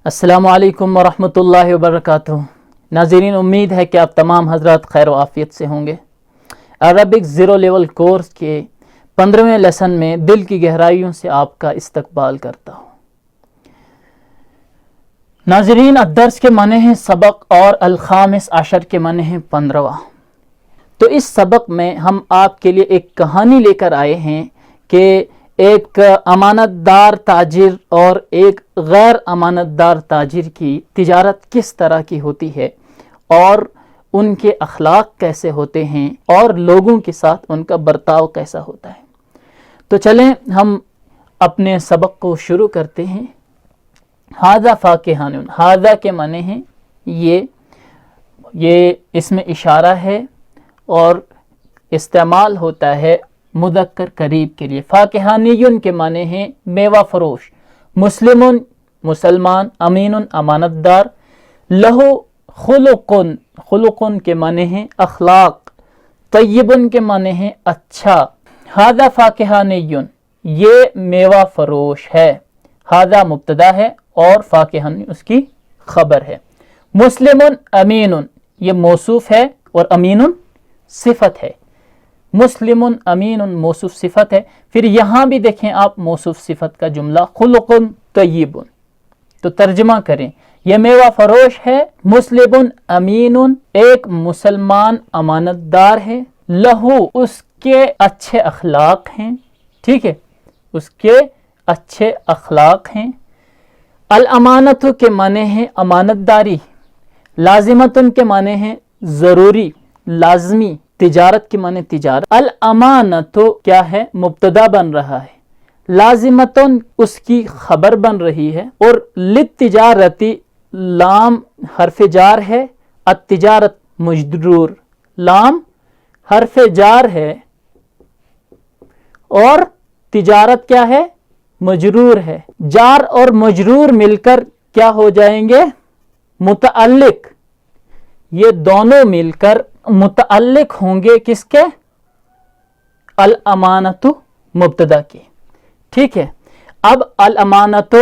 السلام علیکم ورحمۃ اللہ وبرکاتہ۔ ناظرین، امید ہے کہ آپ تمام حضرات خیر و عافیت سے ہوں گے۔ عربک زیرو لیول کورس کے 15ویں لیسن میں دل کی گہرائیوں سے آپ کا استقبال کرتا ہوں۔ ناظرین، الدرس کے معنی ہیں سبق اور الخامس عشر کے معنی ہیں 15واں۔ تو اس سبق میں ہم آپ کے لیے ایک کہانی لے کر آئے ہیں کہ ایک امانت دار تاجر اور ایک غیر امانت دار تاجر کی تجارت کس طرح کی ہوتی ہے اور ان کے اخلاق کیسے ہوتے ہیں اور لوگوں کے ساتھ ان کا برتاؤ کیسا ہوتا ہے۔ تو چلیں ہم اپنے سبق کو شروع کرتے ہیں۔ ھذا فاکہۃ، ھذا کے معنی ہیں یہ اس میں اشارہ ہے اور استعمال ہوتا ہے مذکر قریب کے لیے۔ فاکہانیٌ کے معنی ہیں میوہ فروش، مسلمٌ مسلمان، امین امانت دار، لہو خلقٌ، خلقٌ کے معنی ہیں اخلاق، طیبٌ کے معنی ہیں اچھا۔ ھذا فاکہانیٌ، یہ میوہ فروش ہے۔ ھذا مبتدا ہے اور فاکہانیٌ اس کی خبر ہے۔ مسلمٌ امین، یہ موصوف ہے اور امین صفت ہے۔ مسلم امین موصوف صفت ہے۔ پھر یہاں بھی دیکھیں آپ موصوف صفت کا جملہ خلق طیب۔ تو ترجمہ کریں، یہ میوہ فروش ہے، مسلم امین ایک مسلمان امانت دار ہے، لہو اس کے اچھے اخلاق ہیں، ٹھیک ہے، اس کے اچھے اخلاق ہیں۔ الامانت کے معنی ہیں امانت داری، لازمتن کے معنی ہیں ضروری، لازمی، تجارت کے معنی تجارت۔ الامانت کیا ہے؟ مبتدا بن رہا ہے، لازمتن اس کی خبر بن رہی ہے، اور للتجارتی لام حرف جار ہے، التجارت مجرور، لام حرف جار ہے اور تجارت کیا ہے؟ مجرور ہے۔ جار اور مجرور مل کر کیا ہو جائیں گے؟ متعلق۔ یہ دونوں مل کر متعلق ہوں گے کس کے؟ الامانت مبتدا کے، ٹھیک ہے۔ اب الامانت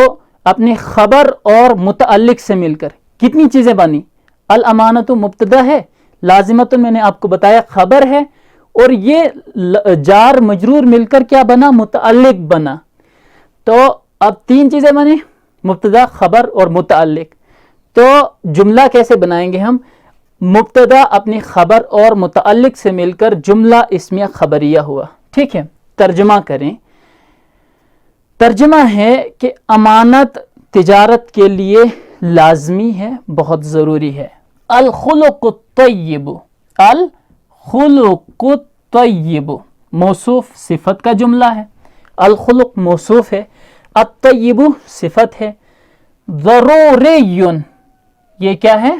اپنی خبر اور متعلق سے مل کر کتنی چیزیں بنی؟ الامانت مبتدا ہے، لازمت میں نے آپ کو بتایا خبر ہے، اور یہ جار مجرور مل کر کیا بنا؟ متعلق بنا۔ تو اب تین چیزیں بنی، مبتدا، خبر اور متعلق۔ تو جملہ کیسے بنائیں گے ہم؟ مبتدا اپنی خبر اور متعلق سے مل کر جملہ اسمیہ خبریہ ہوا، ٹھیک ہے۔ ترجمہ کریں۔ ترجمہ ہے کہ امانت تجارت کے لیے لازمی ہے، بہت ضروری ہے۔ الخلق الطیب، الخلق الطیب موصوف صفت کا جملہ ہے، الخلق موصوف ہے، الطیب صفت ہے، ضروری یہ کیا ہے؟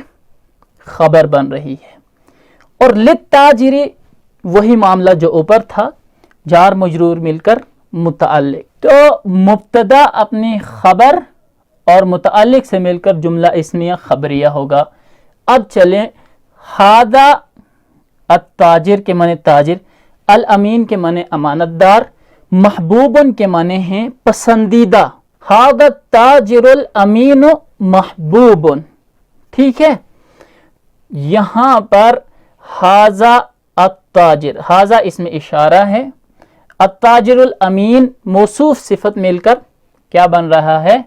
خبر بن رہی ہے، اور للتاجری وہی معاملہ جو اوپر تھا، جار مجرور مل کر متعلق۔ تو مبتدا اپنی خبر اور متعلق سے مل کر جملہ اسمیہ خبریہ ہوگا۔ اب چلیں، ھذا التاجر کے معنی تاجر، الامین کے معنی امانت دار، محبوب کے معنی ہیں پسندیدہ۔ ھذا التاجر الامین محبوب، ٹھیک ہے۔ یہاں پر ھذا التاجر، ھذا اس میں اشارہ ہے، التاجر الامین موصوف صفت مل کر کیا بن رہا ہے؟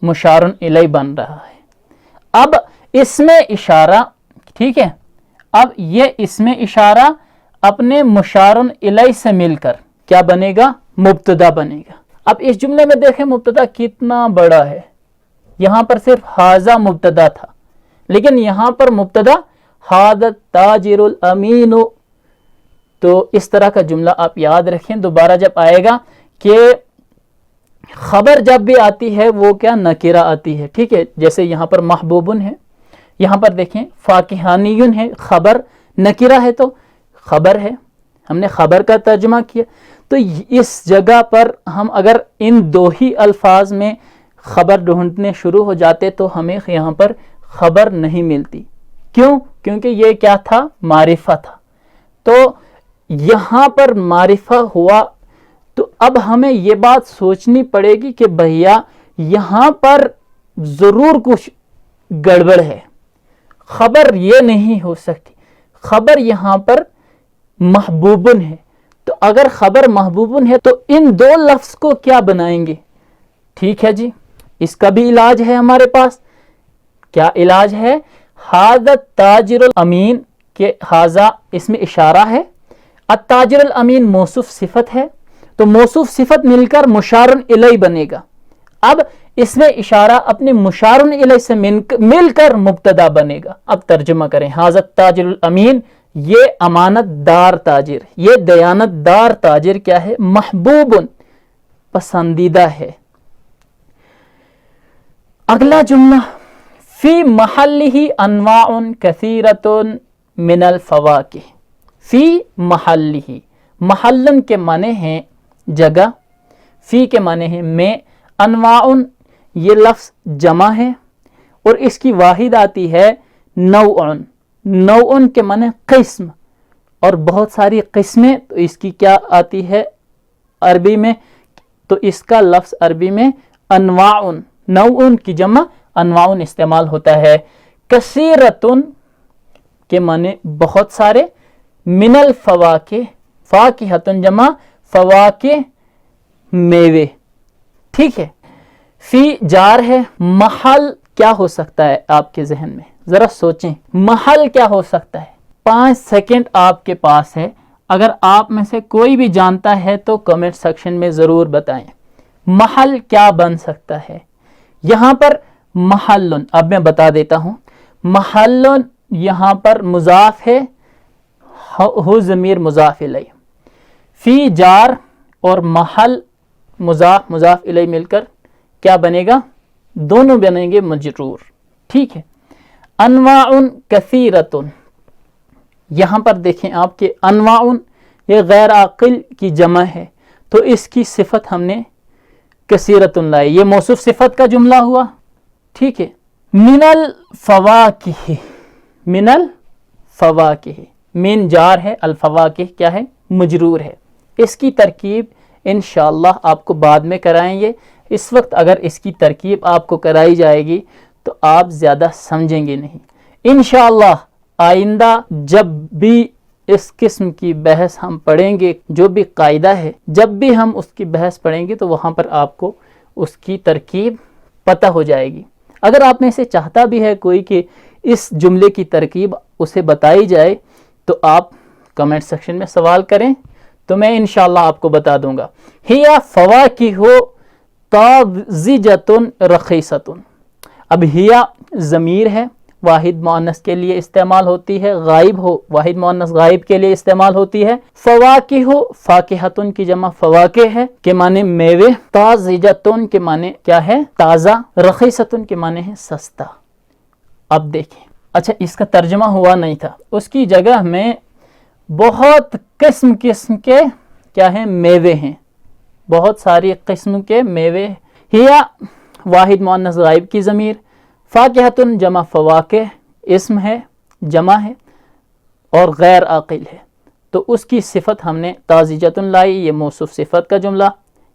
مشار الیہ بن رہا ہے۔ اب اس میں اشارہ، ٹھیک ہے، اب یہ اس میں اشارہ اپنے مشار الیہ سے مل کر کیا بنے گا؟ مبتدا بنے گا۔ اب اس جملے میں دیکھیں مبتدا کتنا بڑا ہے، یہاں پر صرف ھذا مبتدا تھا، لیکن یہاں پر مبتدا ھذا التاجر الامین۔ تو اس طرح کا جملہ آپ یاد رکھیں، دوبارہ جب آئے گا کہ خبر جب بھی آتی ہے وہ کیا؟ نکرہ آتی ہے، ٹھیک ہے۔ جیسے یہاں پر محبوبن ہے، یہاں پر دیکھیں فاکہانیٌ ہے، خبر نکرہ ہے تو خبر ہے، ہم نے خبر کا ترجمہ کیا۔ تو اس جگہ پر ہم اگر ان دو ہی الفاظ میں خبر ڈھونڈنے شروع ہو جاتے تو ہمیں یہاں پر خبر نہیں ملتی۔ کیوں؟ کیونکہ یہ کیا تھا؟ معرفہ تھا۔ تو یہاں پر معرفہ ہوا، تو اب ہمیں یہ بات سوچنی پڑے گی کہ بھیا یہاں پر ضرور کچھ گڑبڑ ہے. خبر یہ نہیں ہو سکتی. خبر یہاں پر محبوبن ہے. تو اگر خبر محبوبن ہے تو ان دو لفظ کو کیا بنائیں گے؟ ٹھیک ہے جی، اس کا بھی علاج ہے ہمارے پاس. کیا علاج ہے؟ ھذا التاجر الامین کہ ھذا اس میں اشارہ ہے. التاجر الامین موصوف صفت ہے، تو موصوف صفت مل کر مشار الیہ بنے گا. اب اس میں اشارہ اپنے مشار الیہ سے مل کر مبتدا بنے گا. اب ترجمہ کریں. ھذا التاجر الامین، یہ امانت دار تاجر، یہ دیانت دار تاجر کیا ہے؟ محبوب، پسندیدہ ہے. اگلا جملہ فی محلہ انواع کثیرۃ من الفواکہ. فی محلہ، محلن کے معنی ہیں جگہ، فی کے معنی ہیں میں، انواع یہ لفظ جمع ہے اور اس کی واحد آتی ہے نوع. نوع کے معنی قسم، اور بہت ساری قسمیں، تو اس کی کیا آتی ہے عربی میں؟ تو اس کا لفظ عربی میں انواع، نوع کی جمع انواع استعمال ہوتا ہے. کثیرتن کے معنی بہت سارے، من الفواکہ، فاکہتن جمع فواکہ میوے. ٹھیک ہے. فی جار ہے. محل کیا ہو سکتا ہے آپ کے ذہن میں؟ ذرا سوچیں، محل کیا ہو سکتا ہے؟ 5 سیکنڈ آپ کے پاس ہے. اگر آپ میں سے کوئی بھی جانتا ہے تو کمنٹ سیکشن میں ضرور بتائیں. محل کیا بن سکتا ہے یہاں پر؟ محلن، اب میں بتا دیتا ہوں. محلن یہاں پر مضاف ہے، ہو ضمیر مضاف الیہ. فی جار اور محل مضاف مضاف الیہ مل کر کیا بنے گا؟ دونوں بنیں گے مجرور. ٹھیک ہے. انواع کثیرۃ، یہاں پر دیکھیں آپ کے انواع یہ غیر عاقل کی جمع ہے، تو اس کی صفت ہم نے کثیرۃ لائی. یہ موصوف صفت کا جملہ ہوا. ٹھیک ہے. من الفواکہ، من الفواکہ، من جار ہے، الفواکہ کیا ہے؟ مجرور ہے. اس کی ترکیب انشاءاللہ آپ کو بعد میں کرائیں گے. اس وقت اگر اس کی ترکیب آپ کو کرائی جائے گی تو آپ زیادہ سمجھیں گے نہیں. انشاءاللہ آئندہ جب بھی اس قسم کی بحث ہم پڑھیں گے، جو بھی قاعدہ ہے، جب بھی ہم اس کی بحث پڑھیں گے تو وہاں پر آپ کو اس کی ترکیب پتہ ہو جائے گی. اگر آپ میں سے چاہتا بھی ہے کوئی کہ اس جملے کی ترکیب اسے بتائی جائے تو آپ کمنٹ سیکشن میں سوال کریں تو میں انشاءاللہ آپ کو بتا دوں گا. ہی فواکہ طازجۃ رخیصۃ. اب ہیا ضمیر ہے، واحد مؤنث کے لیے استعمال ہوتی ہے. غائب ہو، واحد مؤنث غائب کے لیے استعمال ہوتی ہے. فواکہ فاکہۃ کی جمع فواکہ ہے کے معنی میوے. طازجۃ کے معنی کیا ہے؟ تازہ. رخیصۃ کے معنی ہے سستا. اب دیکھیں، اچھا اس کا ترجمہ ہوا نہیں تھا، اس کی جگہ میں بہت قسم کے کیا ہیں؟ میوے ہیں. بہت ساری قسم کے میوے. ہیا واحد مؤنث غائب کی ضمیر. فاکہۃ جمع فواکہ اسم ہے، جمع ہے اور غیر عاقل ہے، تو اس کی صفت ہم نے طازجۃ لائی. یہ موصوف صفت کا جملہ،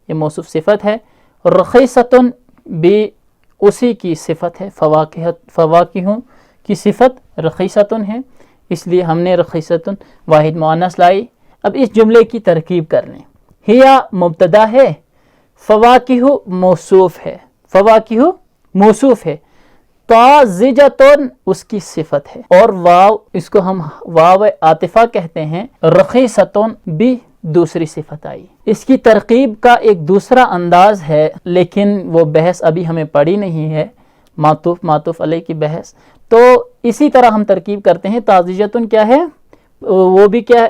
یہ موصوف صفت ہے. رخیصۃ بھی اسی کی صفت ہے. فواکہ کی صفت رخیصۃ ہے، اس لیے ہم نے رخیصۃ واحد مؤنث لائی. اب اس جملے کی ترکیب کر لیں. ہیا مبتدا ہے، فواکہ موصوف ہے، فواکہ موصوف ہے. طازجۃ اس کی صفت ہے، اور واو اس کو ہم واو عاطفہ کہتے ہیں. رخیصۃ بھی دوسری صفت آئی. اس کی ترکیب کا ایک دوسرا انداز ہے، لیکن وہ بحث ابھی ہمیں پڑھی نہیں ہے، معطوف علیہ کی بحث. تو اسی طرح ہم ترکیب کرتے ہیں. طازجۃ کیا ہے؟ وہ بھی کیا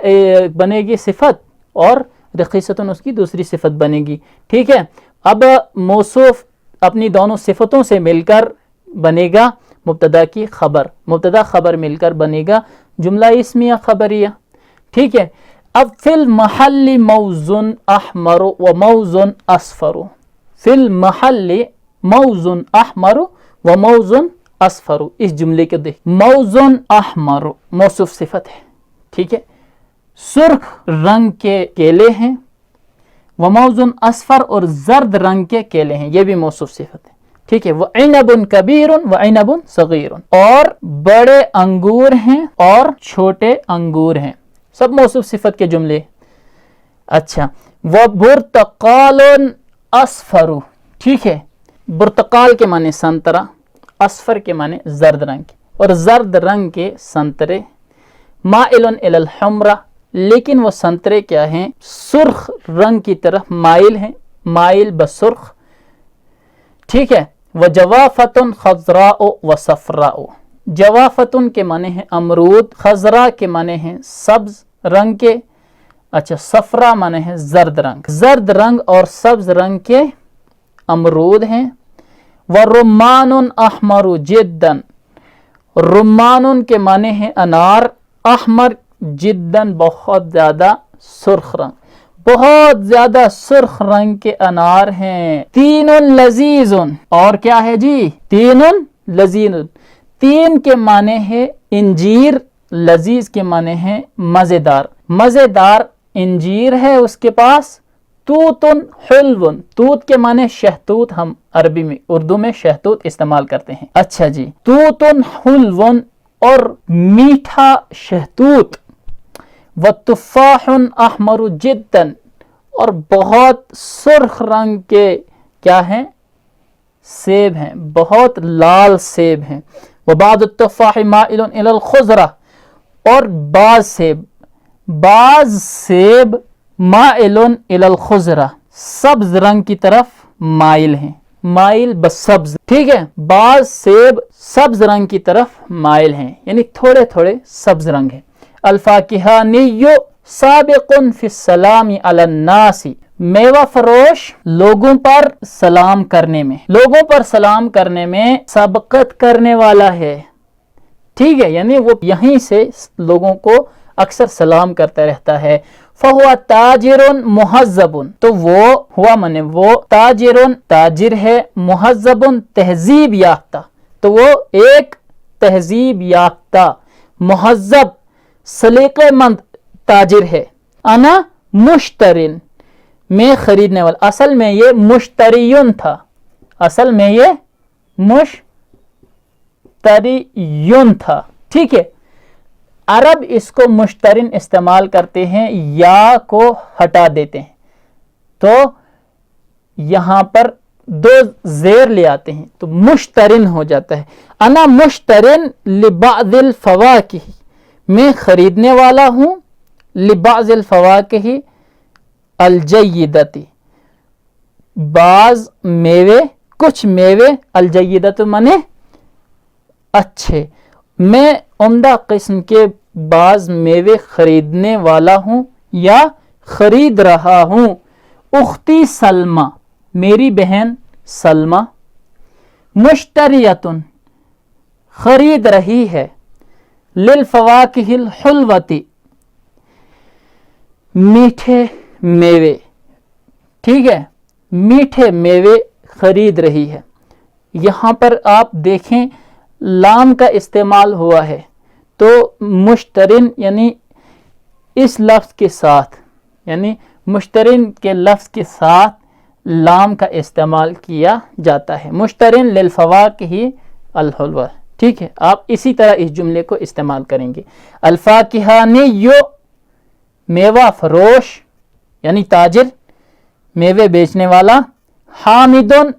بنے گی؟ صفت، اور رخیصۃ اس کی دوسری صفت بنے گی. ٹھیک ہے. اب موصوف اپنی دونوں صفتوں سے مل کر بنے گا مبتدا کی خبر، مبتدا خبر مل کر بنے گا جملہ اسمیہ خبریہ. ٹھیک ہے. اب فی المحل موز احمر و موز اصفر. فی المحل موز احمر و موز اصفر. اس جملے کے دیکھ، موز احمر موصوف صفت ہے. ٹھیک ہے. سرخ رنگ کے کیلے ہیں. و موز اصفر اور زرد رنگ کے کیلے ہیں، یہ بھی موصوف صفت ہے. ٹھیک ہے، وعنب کبیر وعنب صغیر، اور بڑے انگور ہیں اور چھوٹے انگور ہیں، سب موصوف صفت کے جملے. اچھا، وبرتقال اصفر، ٹھیک ہے، برتقال کے معنی سنترا، اصفر کے معنی زرد رنگ کے، اور زرد رنگ کے سنترے. مائل الی الحمرہ، لیکن وہ سنترے کیا ہیں؟ سرخ رنگ کی طرف مائل ہیں، مائل بسرخ. ٹھیک ہے، وجوافۃ خضراء وصفراء، جوافۃ کے معنی ہیں امرود، خضراء کے معنی ہیں سبز رنگ کے، اچھا صفرا معنی ہے زرد رنگ، زرد رنگ اور سبز رنگ کے امرود ہیں. ورمان احمر جدا، رمان کے معنی ہیں انار، احمر جداً بہت زیادہ سرخ رنگ، بہت زیادہ سرخ رنگ کے انار ہیں. تین لذیذ، اور کیا ہے جی؟ تین لذیذ، تین کے معنی ہے انجیر، لذیذ کے معنی ہے مزیدار، مزیدار انجیر ہے اس کے پاس. توت حلو، توت کے معنی شہتوت، ہم عربی میں اردو میں شہتوت استعمال کرتے ہیں. اچھا جی، توت حلو اور میٹھا شہتوت. وتفاح احمر جدا، اور بہت سرخ رنگ کے کیا ہیں؟ سیب ہیں، بہت لال سیب ہیں. وبعض التفاح مائل الی الخضرہ، اور بعض سیب مائل الی الخضرہ، سبز رنگ کی طرف مائل ہیں، مائل بسبز. ٹھیک ہے، بعض سیب سبز رنگ کی طرف مائل ہیں، یعنی تھوڑے تھوڑے سبز رنگ ہیں. الفاکہانی سابق فی السلام علی الناس، میوہ فروش لوگوں پر سلام کرنے میں، لوگوں پر سلام کرنے میں سبقت کرنے والا ہے. ٹھیک ہے، یعنی وہ یہیں سے لوگوں کو اکثر سلام کرتا رہتا ہے. فہو تاجر مہذب، تو وہ ہوا منے وہ تاجر، تاجر ہے، مہذب تہذیب یافتہ، تو وہ ایک تہذیب یافتہ مہذب سلیقہ مند تاجر ہے. انا مشترن، میں خریدنے والا، اصل میں یہ مشتریون تھا، اصل میں یہ مشتریون تھا. ٹھیک ہے، عرب اس کو مشترن استعمال کرتے ہیں، یا کو ہٹا دیتے ہیں، تو یہاں پر دو زیر لے آتے ہیں تو مشترن ہو جاتا ہے. انا مشترن لبعض الفواکہ، میں خریدنے والا ہوں لبعض الفواکہ الجیدتی، بعض میوے، کچھ میوے، الجیدت مانے اچھے، میں عمدہ قسم کے بعض میوے خریدنے والا ہوں یا خرید رہا ہوں. اختی سلمہ، میری بہن سلمہ، مشتریتن خرید رہی ہے، للفواکہ الحلوتی میٹھے میوے. ٹھیک ہے، میٹھے میوے خرید رہی ہے. یہاں پر آپ دیکھیں لام کا استعمال ہوا ہے، تو مشترن یعنی اس لفظ کے ساتھ، یعنی مشترن کے لفظ کے ساتھ لام کا استعمال کیا جاتا ہے. مشترن للفواکہ الحلوہ. ٹھیک ہے، آپ اسی طرح اس جملے کو استعمال کریں گے. الفاکہانی میوہ فروش یعنی تاجر، میوے بیچنے والا. حامدن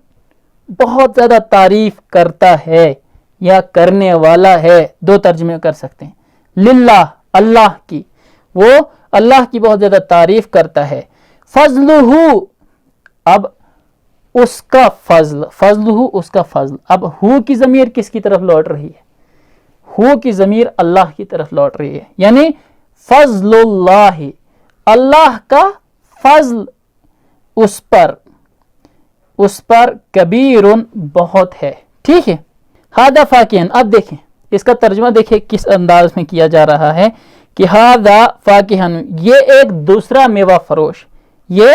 بہت زیادہ تعریف کرتا ہے یا کرنے والا ہے، دو ترجمے کر سکتے ہیں. للہ اللہ کی، وہ اللہ کی بہت زیادہ تعریف کرتا ہے. فضلہ، اب اس کا فضل، فضلہ اس کا فضل. اب ہو کی ضمیر کس کی طرف لوٹ رہی ہے؟ ہو کی ضمیر اللہ کی طرف لوٹ رہی ہے، یعنی فضل اللہ، اللہ کا فضل اس پر کبیر بہت ہے. ٹھیک ہے، ہذا فاکہن. اب دیکھیں اس کا ترجمہ، دیکھیں کس انداز میں کیا جا رہا ہے کہ ہذا فاکہن، یہ ایک دوسرا میوہ فروش، یہ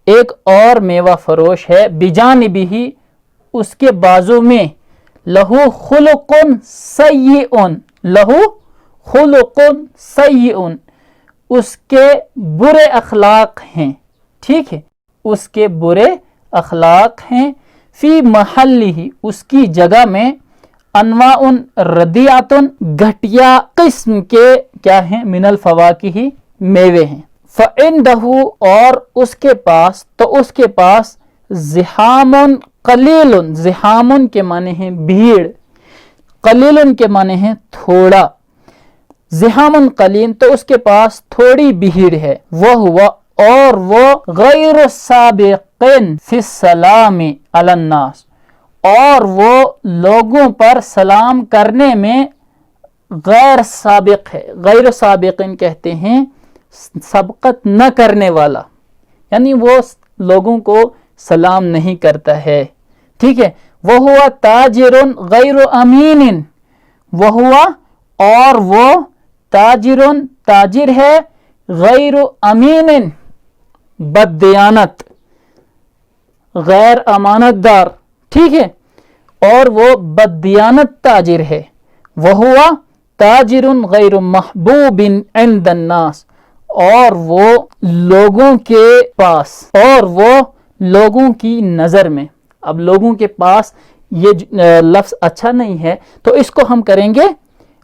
ایک اور میوہ فروش ہے. بجانبہ، اس کے بازو میں. لہو خلق سیئ، لہو خلق سیئ، اس کے برے اخلاق ہیں. ٹھیک ہے، اس کے برے اخلاق ہیں. فی محلی اس کی جگہ میں انواع ردیعۃ گھٹیا قسم کے کیا ہیں من الفواکہ میوے ہیں. فعندہ اور اس کے پاس زحام قلیل، زحام کے معنی ہیں بھیڑ، قلیل کے معنی ہیں تھوڑا، زحام قلیل تو اس کے پاس تھوڑی بھیڑ ہے. اور وہ غیر سابقین فی السلام علی الناس، اور وہ لوگوں پر سلام کرنے میں غیر سابق ہے. غیر سابقین کہتے ہیں سبقت نہ کرنے والا، یعنی وہ لوگوں کو سلام نہیں کرتا ہے. ٹھیک ہے. وَهُوَ تَاجِرٌ غَيْرُ أَمِينٍ، اور وہ تاجر ہے غیر امین، بددیانت، غیر امانت دار. ٹھیک ہے. اور وہ بددیانت تاجر ہے. وَهُوَ تَاجِرٌ غَيْرُ مَحْبُوبٍ عِنْدَ النَّاسِ، اور وہ لوگوں کے پاس، اور وہ لوگوں کی نظر میں. اب لوگوں کے پاس یہ لفظ اچھا نہیں ہے تو اس کو ہم کریں گے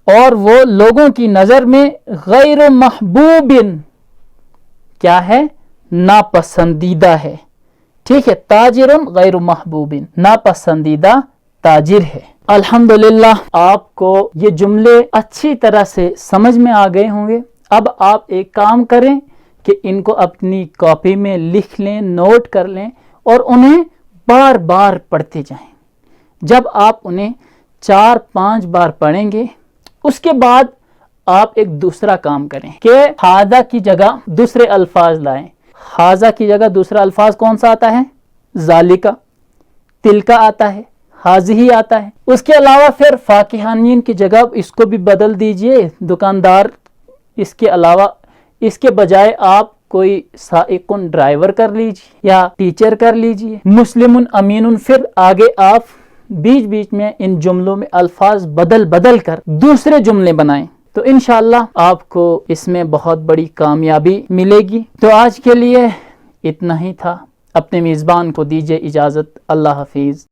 اور وہ لوگوں کی نظر میں غیر محبوب کیا ہے؟ ناپسندیدہ ہے. ٹھیک ہے. تاجر غیر محبوب، ناپسندیدہ تاجر ہے. الحمدللہ آپ کو یہ جملے اچھی طرح سے سمجھ میں آ گئے ہوں گے. اب آپ ایک کام کریں کہ ان کو اپنی کاپی میں لکھ لیں، نوٹ کر لیں اور انہیں بار بار پڑھتے جائیں. جب آپ انہیں 4-5 بار پڑھیں گے اس کے بعد آپ ایک دوسرا کام کریں کہ ہاذا کی جگہ دوسرے الفاظ لائیں. ہاذا کی جگہ دوسرا الفاظ کون سا آتا ہے؟ ذالکا، تلکا آتا ہے، حاذہ آتا ہے. اس کے علاوہ پھر فاکہانین کی جگہ اس کو بھی بدل دیجئے دکاندار. اس کے علاوہ اس کے بجائے آپ کوئی سائقن ڈرائیور کر لیجیے یا ٹیچر کر لیجیے. مسلم امین، پھر آگے آپ بیچ بیچ میں ان جملوں میں الفاظ بدل کر دوسرے جملے بنائیں تو انشاءاللہ آپ کو اس میں بہت بڑی کامیابی ملے گی. تو آج کے لیے اتنا ہی تھا. اپنے میزبان کو دیجیے اجازت. اللہ حافظ.